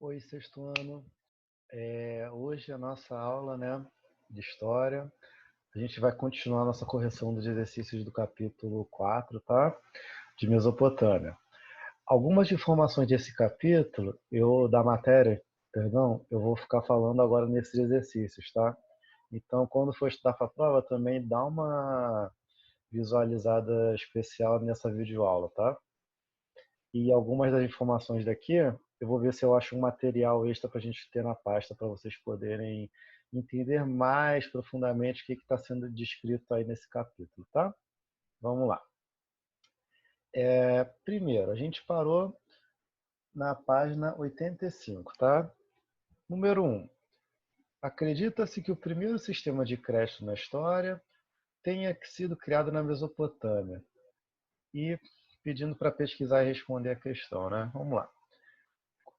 Oi, sexto ano. Hoje a nossa aula, né, de História. A gente vai continuar nossa correção dos exercícios do capítulo 4, tá? De Mesopotâmia. Algumas informações desse capítulo, da matéria, perdão, eu vou ficar falando agora nesses exercícios, tá? Então, quando for estudar para a prova, também dá uma visualizada especial nessa videoaula, tá? E algumas das informações daqui, eu vou ver se eu acho um material extra para a gente ter na pasta para vocês poderem entender mais profundamente o que está sendo descrito aí nesse capítulo, tá? Vamos lá. Primeiro, a gente parou na página 85, tá? Número 1. Acredita-se que o primeiro sistema de crédito na história tenha sido criado na Mesopotâmia. E pedindo para pesquisar e responder a questão, né? Vamos lá.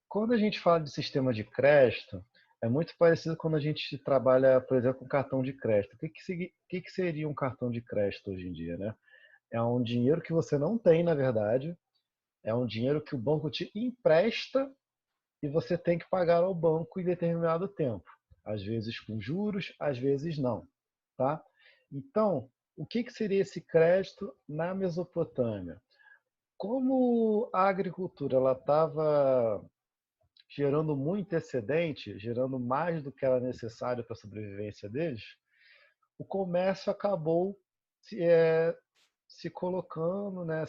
Quando a gente fala de sistema de crédito, é muito parecido quando a gente trabalha, por exemplo, com cartão de crédito. O que seria um cartão de crédito hoje em dia, né? É um dinheiro que você não tem, na verdade. É um dinheiro que o banco te empresta e você tem que pagar ao banco em determinado tempo. Às vezes com juros, às vezes não, tá? Então, o que seria esse crédito na Mesopotâmia? Como a agricultura ela estava gerando muito excedente, gerando mais do que era necessário para a sobrevivência deles, o comércio acabou se colocando, né,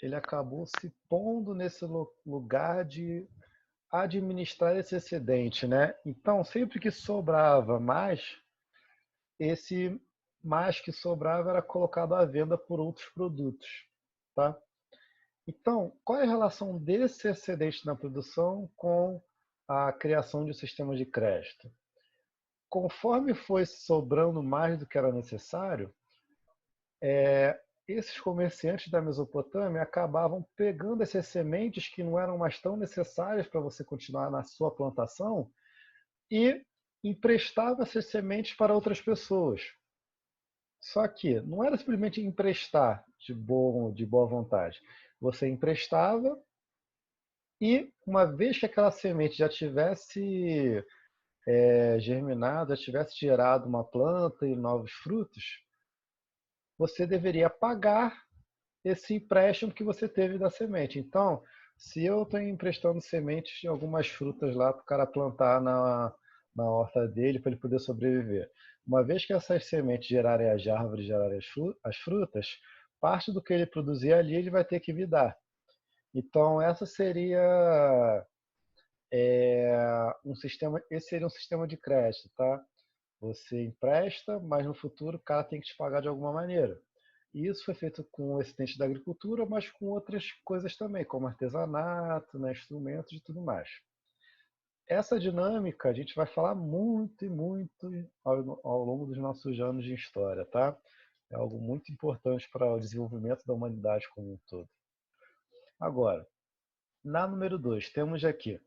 ele acabou se pondo nesse lugar de administrar esse excedente, né? Então, sempre que sobrava mais, esse mais que sobrava era colocado à venda por outros produtos, tá? Então, qual é a relação desse excedente na produção com a criação de um sistema de crédito? Conforme foi sobrando mais do que era necessário, esses comerciantes da Mesopotâmia acabavam pegando essas sementes que não eram mais tão necessárias para você continuar na sua plantação e emprestavam essas sementes para outras pessoas. Só que não era simplesmente emprestar de boa vontade. Você emprestava e uma vez que aquela semente já tivesse germinado, já tivesse gerado uma planta e novos frutos, você deveria pagar esse empréstimo que você teve da semente. Então, se eu estou emprestando sementes de algumas frutas lá para o cara plantar na horta dele para ele poder sobreviver, uma vez que essas sementes gerarem as árvores, gerarem as frutas, parte do que ele produzir ali ele vai ter que me dar. Então, essa seria esse seria um sistema de crédito, tá? Você empresta, mas no futuro o cara tem que te pagar de alguma maneira. E isso foi feito com o excedente da agricultura, mas com outras coisas também, como artesanato, né, instrumentos e tudo mais. Essa dinâmica a gente vai falar muito e muito ao longo dos nossos anos de história, tá? É algo muito importante para o desenvolvimento da humanidade como um todo. Agora, na número 2, temos aqui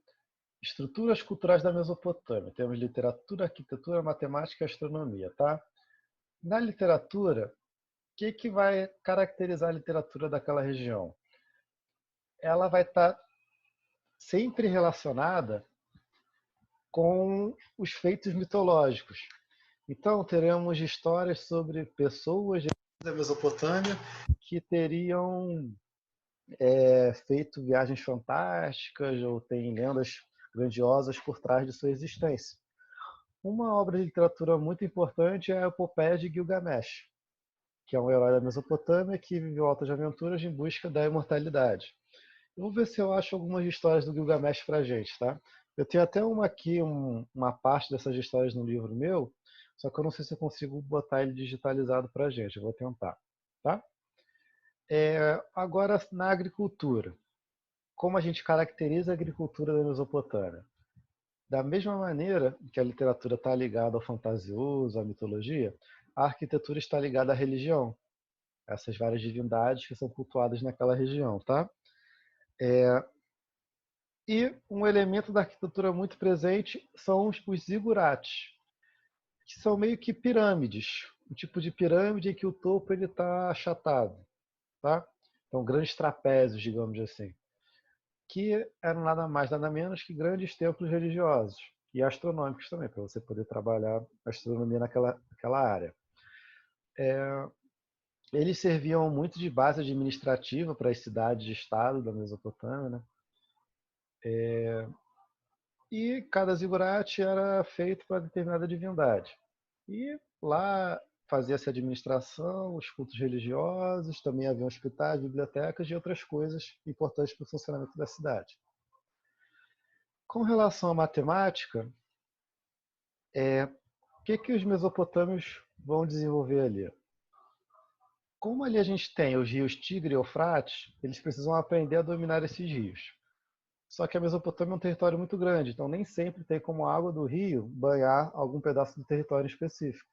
estruturas culturais da Mesopotâmia. Temos literatura, arquitetura, matemática e astronomia, tá? Na literatura, o que vai caracterizar a literatura daquela região? Ela vai estar sempre relacionada com os feitos mitológicos. Então, teremos histórias sobre pessoas da Mesopotâmia que teriam feito viagens fantásticas ou têm lendas grandiosas por trás de sua existência. Uma obra de literatura muito importante é a Epopeia de Gilgamesh, que é um herói da Mesopotâmia que viveu altas aventuras em busca da imortalidade. Eu vou ver se eu acho algumas histórias do Gilgamesh pra gente, tá? Eu tenho até uma aqui, uma parte dessas histórias no livro meu, só que eu não sei se eu consigo botar ele digitalizado pra gente. Eu vou tentar, tá? Agora, na agricultura. Como a gente caracteriza a agricultura da Mesopotâmia? Da mesma maneira que a literatura está ligada ao fantasioso, à mitologia, a arquitetura está ligada à religião, essas várias divindades que são cultuadas naquela região, tá? E um elemento da arquitetura muito presente são os zigurates, que são meio que pirâmides, um tipo de pirâmide em que o topo está achatado, tá? Então, grandes trapézios, digamos assim. que eram nada mais, nada menos que grandes templos religiosos e astronômicos também, para você poder trabalhar astronomia naquela área. Eles serviam muito de base administrativa para as cidades de estado da Mesopotâmia, né? E cada zigurate era feito para determinada divindade. E lá fazia-se administração, os cultos religiosos, também havia hospitais, bibliotecas e outras coisas importantes para o funcionamento da cidade. Com relação à matemática, o que os mesopotâmios vão desenvolver ali? Como ali a gente tem os rios Tigre e Eufrates, eles precisam aprender a dominar esses rios. Só que a Mesopotâmia é um território muito grande, então nem sempre tem como a água do rio banhar algum pedaço do território específico.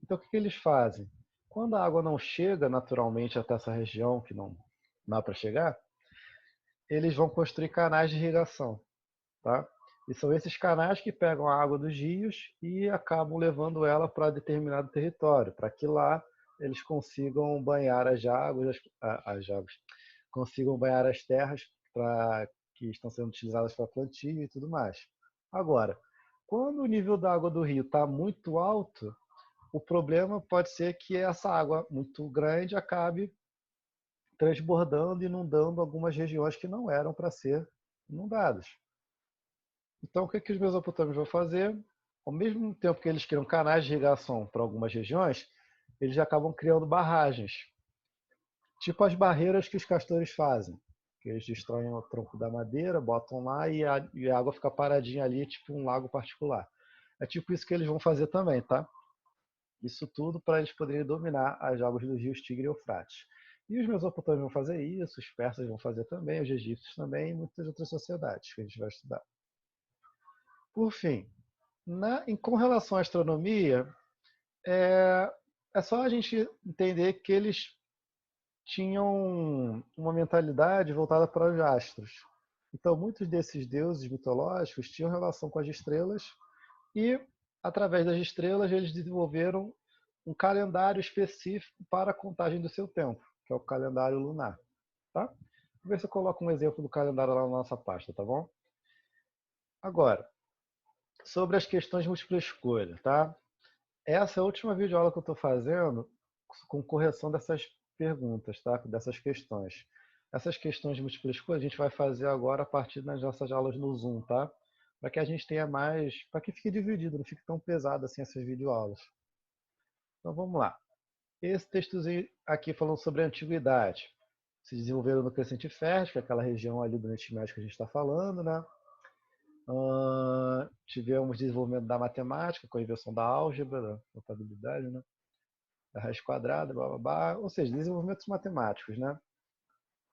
Então o que eles fazem? Quando a água não chega naturalmente até essa região, que não dá para chegar, eles vão construir canais de irrigação, tá? E são esses canais que pegam a água dos rios e acabam levando ela para determinado território, para que lá eles consigam banhar as águas, consigam banhar as terras que estão sendo utilizadas para plantio e tudo mais. Agora, quando o nível da água do rio está muito alto, o problema pode ser que essa água muito grande acabe transbordando e inundando algumas regiões que não eram para ser inundadas. Então, o que os mesopotâmios vão fazer? Ao mesmo tempo que eles criam canais de irrigação para algumas regiões, eles acabam criando barragens, tipo as barreiras que os castores fazem, que eles destroem o tronco da madeira, botam lá e a água fica paradinha ali, tipo um lago particular. É tipo isso que eles vão fazer também, tá? Isso tudo para eles poderem dominar as águas dos rios Tigre e Eufrates. E os mesopotâmios vão fazer isso, os persas vão fazer também, os egípcios também, e muitas outras sociedades que a gente vai estudar. Por fim, com relação à astronomia, é só a gente entender que eles tinham uma mentalidade voltada para os astros. Então, muitos desses deuses mitológicos tinham relação com as estrelas e, através das estrelas, eles desenvolveram um calendário específico para a contagem do seu tempo, que é o calendário lunar. Tá? Vou ver se eu coloco um exemplo do calendário lá na nossa pasta, tá bom? Agora, sobre as questões de múltipla escolha, tá? Essa é a última videoaula que eu estou fazendo com correção dessas perguntas, tá? Dessas questões. Essas questões de múltipla escolha a gente vai fazer agora a partir das nossas aulas no Zoom, tá? Para que a gente tenha mais, para que fique dividido, não fique tão pesado assim essas videoaulas. Então vamos lá. Esse textozinho aqui falando sobre a antiguidade. Se desenvolveram no Crescente Fértil, que é aquela região ali do Oriente Médio que a gente está falando, né? Tivemos desenvolvimento da matemática, com a invenção da álgebra, da contabilidade, né? Da raiz quadrada, blá, blá, blá. Ou seja, desenvolvimentos matemáticos, né?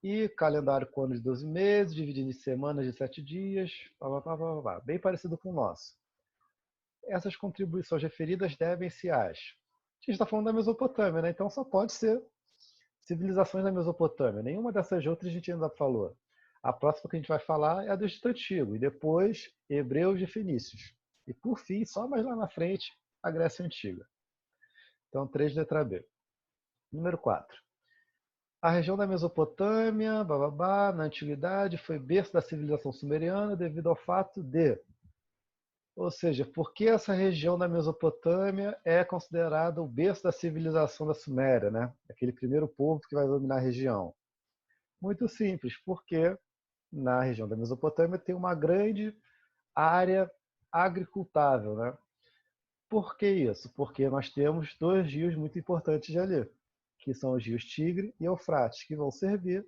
E calendário com anos de 12 meses, dividido em semanas de 7 dias, blá, blá, blá, blá, blá. Bem parecido com o nosso. Essas contribuições referidas devem-se às... A gente está falando da Mesopotâmia, né? Então só pode ser civilizações da Mesopotâmia. Nenhuma dessas outras a gente ainda falou. A próxima que a gente vai falar é a do Egito Antigo, e depois Hebreus e Fenícios. E por fim, só mais lá na frente, a Grécia Antiga. Então, 3 letra B. Número 4. A região da Mesopotâmia, bababá, na antiguidade, foi berço da civilização sumeriana devido ao fato de... Ou seja, por que essa região da Mesopotâmia é considerada o berço da civilização da Suméria, né? Aquele primeiro povo que vai dominar a região. Muito simples, porque na região da Mesopotâmia tem uma grande área agricultável, né? Por que isso? Porque nós temos dois rios muito importantes ali, que são os rios Tigre e Eufrates, que vão servir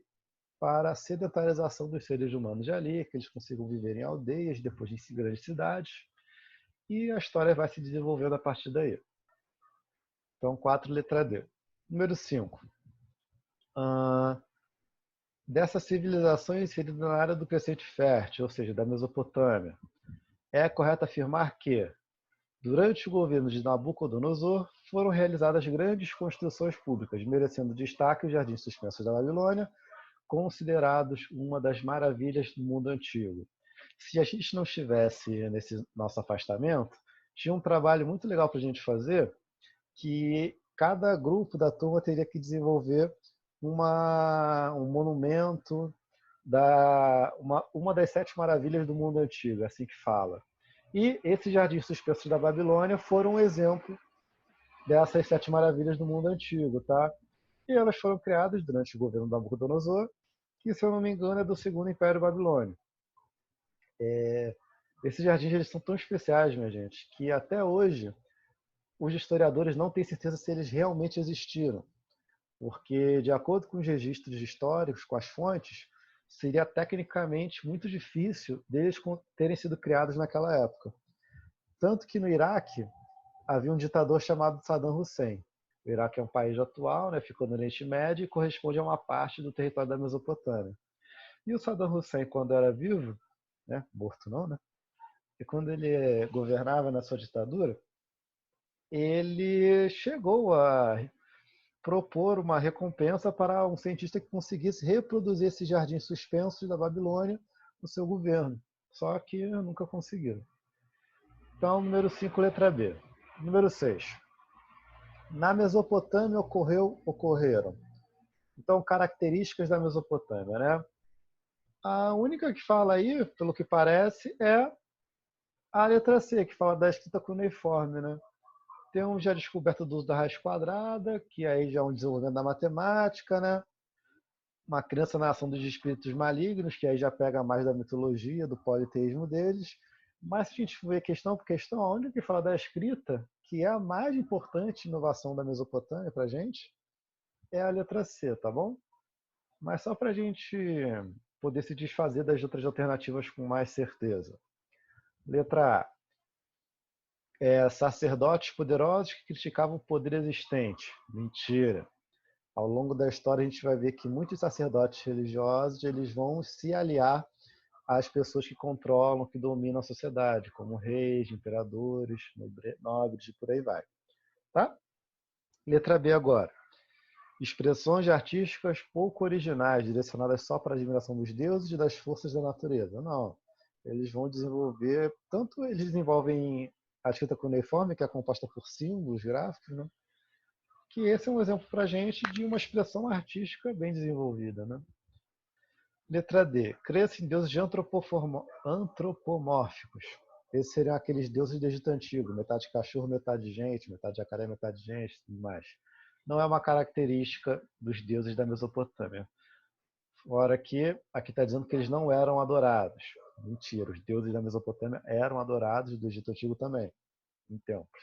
para a sedentarização dos seres humanos de ali, que eles consigam viver em aldeias, depois em grandes cidades, e a história vai se desenvolvendo a partir daí. Então, 4 letra D. Número 5. Dessa civilização inserida na área do Crescente Fértil, ou seja, da Mesopotâmia, é correto afirmar que, durante o governo de Nabucodonosor, foram realizadas grandes construções públicas, merecendo destaque os jardins suspensos da Babilônia, considerados uma das maravilhas do mundo antigo. Se a gente não estivesse nesse nosso afastamento, tinha um trabalho muito legal para a gente fazer, que cada grupo da turma teria que desenvolver um monumento, uma das 7 maravilhas do mundo antigo, assim que fala. E esses jardins suspensos da Babilônia foram um exemplo dessas 7 maravilhas do mundo antigo, tá? E elas foram criadas durante o governo da Nabucodonosor, que, se eu não me engano, é do Segundo Império Babilônio. Esses jardins eles são tão especiais, minha gente, que até hoje os historiadores não têm certeza se eles realmente existiram, porque, de acordo com os registros históricos, com as fontes, seria tecnicamente muito difícil deles terem sido criados naquela época. Tanto que no Iraque havia um ditador chamado Saddam Hussein. O Iraque é um país atual, né, ficou no Oriente Médio e corresponde a uma parte do território da Mesopotâmia. E o Saddam Hussein, quando era vivo, né, morto não, né? E quando ele governava na sua ditadura, ele chegou a propor uma recompensa para um cientista que conseguisse reproduzir esses jardins suspensos da Babilônia no seu governo. Só que nunca conseguiram. Então, número 5, letra B. Número 6. Na Mesopotâmia ocorreram. Então, características da Mesopotâmia, né? A única que fala aí, pelo que parece, é a letra C, que fala da escrita cuneiforme, né? Temos já a descoberta do uso da raiz quadrada, que aí já é um desenvolvimento da matemática, né? Uma crença na ação dos espíritos malignos, que aí já pega mais da mitologia, do politeísmo deles. Mas se a gente for ver questão por questão, a única que fala da escrita, que é a mais importante inovação da Mesopotâmia para a gente, é a letra C, tá bom? Mas só para a gente poder se desfazer das outras alternativas com mais certeza. Letra A. Sacerdotes poderosos que criticavam o poder existente. Mentira. Ao longo da história a gente vai ver que muitos sacerdotes religiosos eles vão se aliar às pessoas que controlam, que dominam a sociedade, como reis, imperadores, nobres e por aí vai. Tá? Letra B agora. Expressões artísticas pouco originais, direcionadas só para a admiração dos deuses e das forças da natureza. Não. Eles vão desenvolver, tanto eles desenvolvem a escrita cuneiforme, que é composta por símbolos gráficos, né? Que esse é um exemplo para a gente de uma expressão artística bem desenvolvida. Né? Letra D. Crença em deuses de antropomórficos. Esses seriam aqueles deuses do Egito Antigo, metade cachorro, metade gente, metade jacaré, metade gente, tudo mais. Não é uma característica dos deuses da Mesopotâmia. Fora que aqui está dizendo que eles não eram adorados. Mentira, os deuses da Mesopotâmia eram adorados, do Egito Antigo também, em templos.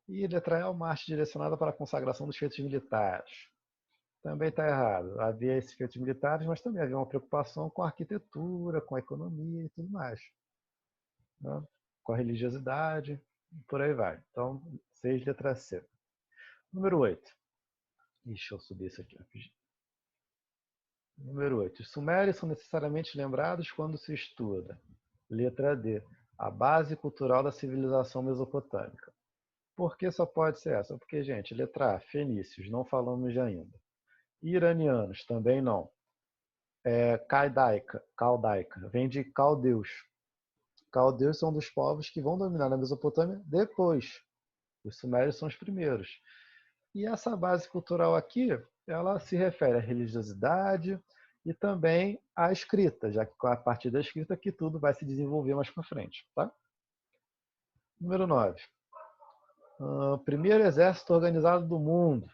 E letra E é uma arte direcionada para a consagração dos feitos militares. Também está errado. Havia esses feitos militares, mas também havia uma preocupação com a arquitetura, com a economia e tudo mais. Né? Com a religiosidade, e por aí vai. Então, 6, letra C. Número 8. Deixa eu subir isso aqui rapidinho. Número 8. Os sumérios são necessariamente lembrados quando se estuda. Letra D. A base cultural da civilização mesopotâmica. Por que só pode ser essa? Porque, gente, letra A, fenícios, não falamos de ainda. Iranianos, também não. Caldaica, vem de caldeus. Caldeus são dos povos que vão dominar a Mesopotâmia depois. Os sumérios são os primeiros. E essa base cultural aqui, ela se refere à religiosidade e também à escrita, já que a partir da escrita que tudo vai se desenvolver mais para frente. Tá? Número 9. Primeiro exército organizado do mundo.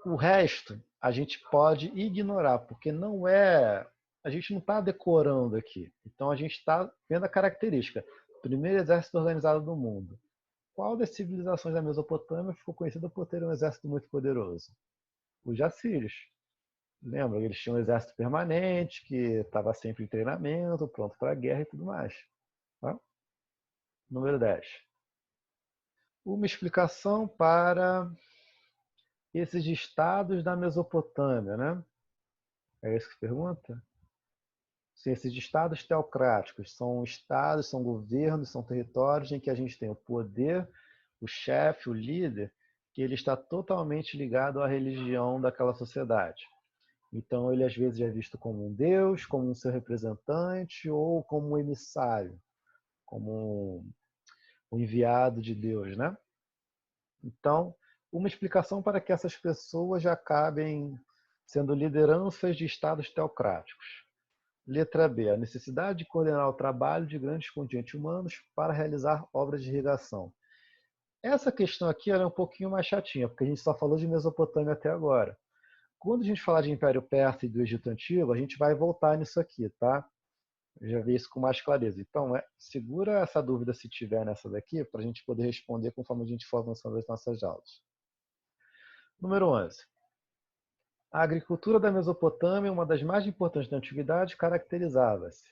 O resto a gente pode ignorar, porque não é. A gente não está decorando aqui. Então a gente está vendo a característica. Primeiro exército organizado do mundo. Qual das civilizações da Mesopotâmia ficou conhecida por ter um exército muito poderoso? Os assírios. Lembra? Eles tinham um exército permanente, que estava sempre em treinamento, pronto para a guerra e tudo mais. Tá? Número 10. Uma explicação para esses estados da Mesopotâmia, né? É isso que pergunta? Sim, esses estados teocráticos são estados, são governos, são territórios em que a gente tem o poder, o chefe, o líder, que ele está totalmente ligado à religião daquela sociedade. Então, ele às vezes é visto como um deus, como um seu representante ou como um emissário, como um enviado de Deus, né? Então, uma explicação para que essas pessoas já acabem sendo lideranças de estados teocráticos. Letra B, a necessidade de coordenar o trabalho de grandes contingentes humanos para realizar obras de irrigação. Essa questão aqui é um pouquinho mais chatinha, porque a gente só falou de Mesopotâmia até agora. Quando a gente falar de Império Persa e do Egito Antigo, a gente vai voltar nisso aqui, tá? Eu já vi isso com mais clareza. Então, segura essa dúvida se tiver nessa daqui, para a gente poder responder conforme a gente for avançando as nossas aulas. Número 11. A agricultura da Mesopotâmia, uma das mais importantes da antiguidade, caracterizava-se.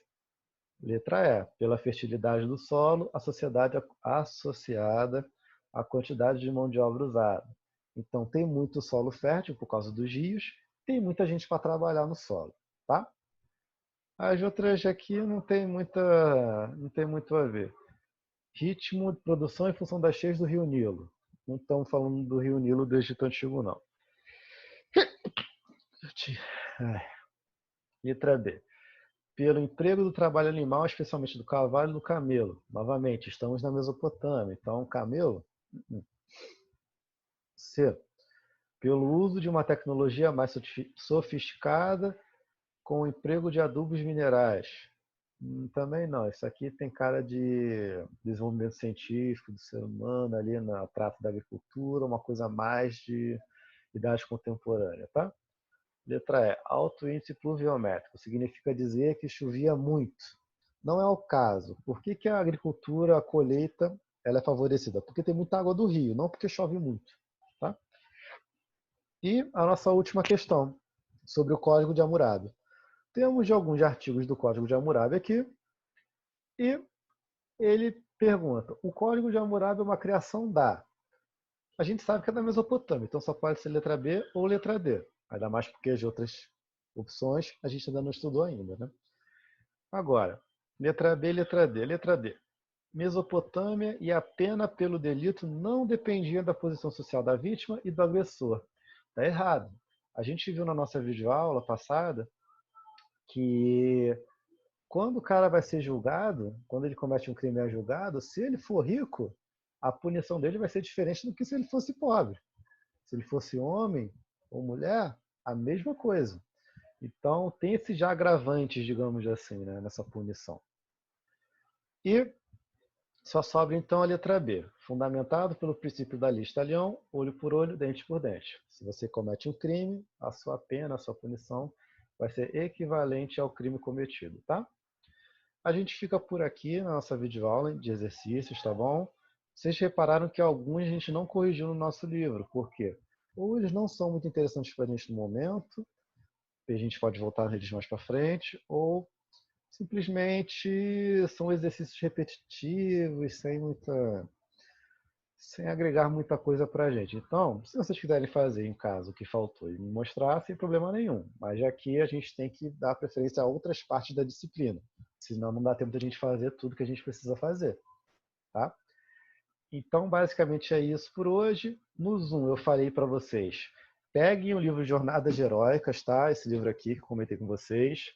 Letra E, pela fertilidade do solo, a sociedade associada à quantidade de mão de obra usada. Então, tem muito solo fértil por causa dos rios, tem muita gente para trabalhar no solo, tá? As outras aqui não tem muito a ver. Ritmo de produção em função das cheias do Rio Nilo. Não estamos falando do Rio Nilo do Egito Antigo, não. Letra B. Pelo emprego do trabalho animal, especialmente do cavalo e do camelo. Novamente, estamos na Mesopotâmia, então camelo. C. Pelo uso de uma tecnologia mais sofisticada com o emprego de adubos minerais. Também não, isso aqui tem cara de desenvolvimento científico do ser humano ali na trata da agricultura, uma coisa mais de idade contemporânea, tá? Letra E, alto índice pluviométrico, significa dizer que chovia muito. Não é o caso. Por que que a agricultura, a colheita, ela é favorecida? Porque tem muita água do rio, não porque chove muito, tá? E a nossa última questão, sobre o Código de Hammurabi. Temos alguns artigos do Código de Hammurabi aqui, e ele pergunta, o Código de Hammurabi é uma criação da... A gente sabe que é da Mesopotâmia, então só pode ser letra B ou letra D. Ainda mais porque as outras opções a gente ainda não estudou ainda, né? Agora, letra B, letra D. Letra D. Mesopotâmia e a pena pelo delito não dependia da posição social da vítima e do agressor. Está errado. A gente viu na nossa videoaula passada que quando o cara vai ser julgado, quando ele comete um crime e é julgado, se ele for rico, a punição dele vai ser diferente do que se ele fosse pobre. Se ele fosse homem ou mulher, a mesma coisa. Então, tem esses já agravantes, digamos assim, né, nessa punição. E só sobra então a letra B, fundamentado pelo princípio da lei talhão, olho por olho, dente por dente. Se você comete um crime, a sua pena, a sua punição vai ser equivalente ao crime cometido, tá? A gente fica por aqui na nossa videoaula de exercícios, tá bom? Vocês repararam que alguns a gente não corrigiu no nosso livro, por quê? Ou eles não são muito interessantes para a gente no momento, e a gente pode voltar neles mais para frente, ou simplesmente são exercícios repetitivos, sem agregar muita coisa para a gente. Então, se vocês quiserem fazer em casa o que faltou e me mostrar, sem problema nenhum. Mas aqui a gente tem que dar preferência a outras partes da disciplina. Senão não dá tempo de a gente fazer tudo que a gente precisa fazer. Tá? Então, basicamente é isso por hoje. No Zoom eu falei para vocês, peguem o livro Jornadas Heróicas, tá? Esse livro aqui que eu comentei com vocês.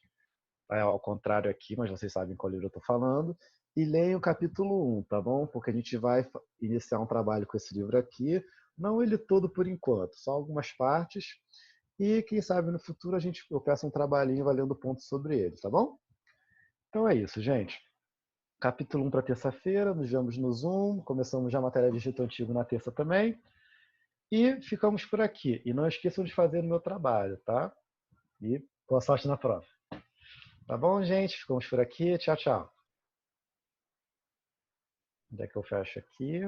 Ao contrário aqui, mas vocês sabem qual livro eu estou falando. E leiam o capítulo 1, tá bom? Porque a gente vai iniciar um trabalho com esse livro aqui. Não ele todo por enquanto, só algumas partes. E quem sabe no futuro eu peço um trabalhinho valendo pontos sobre ele, tá bom? Então é isso, gente. Capítulo 1 para terça-feira, nos vemos no Zoom. Começamos já a matéria de Egito Antigo na terça também. E ficamos por aqui. E não esqueçam de fazer o meu trabalho, tá? E boa sorte na prova. Tá bom, gente? Ficamos por aqui. Tchau, tchau. Onde é que eu fecho aqui?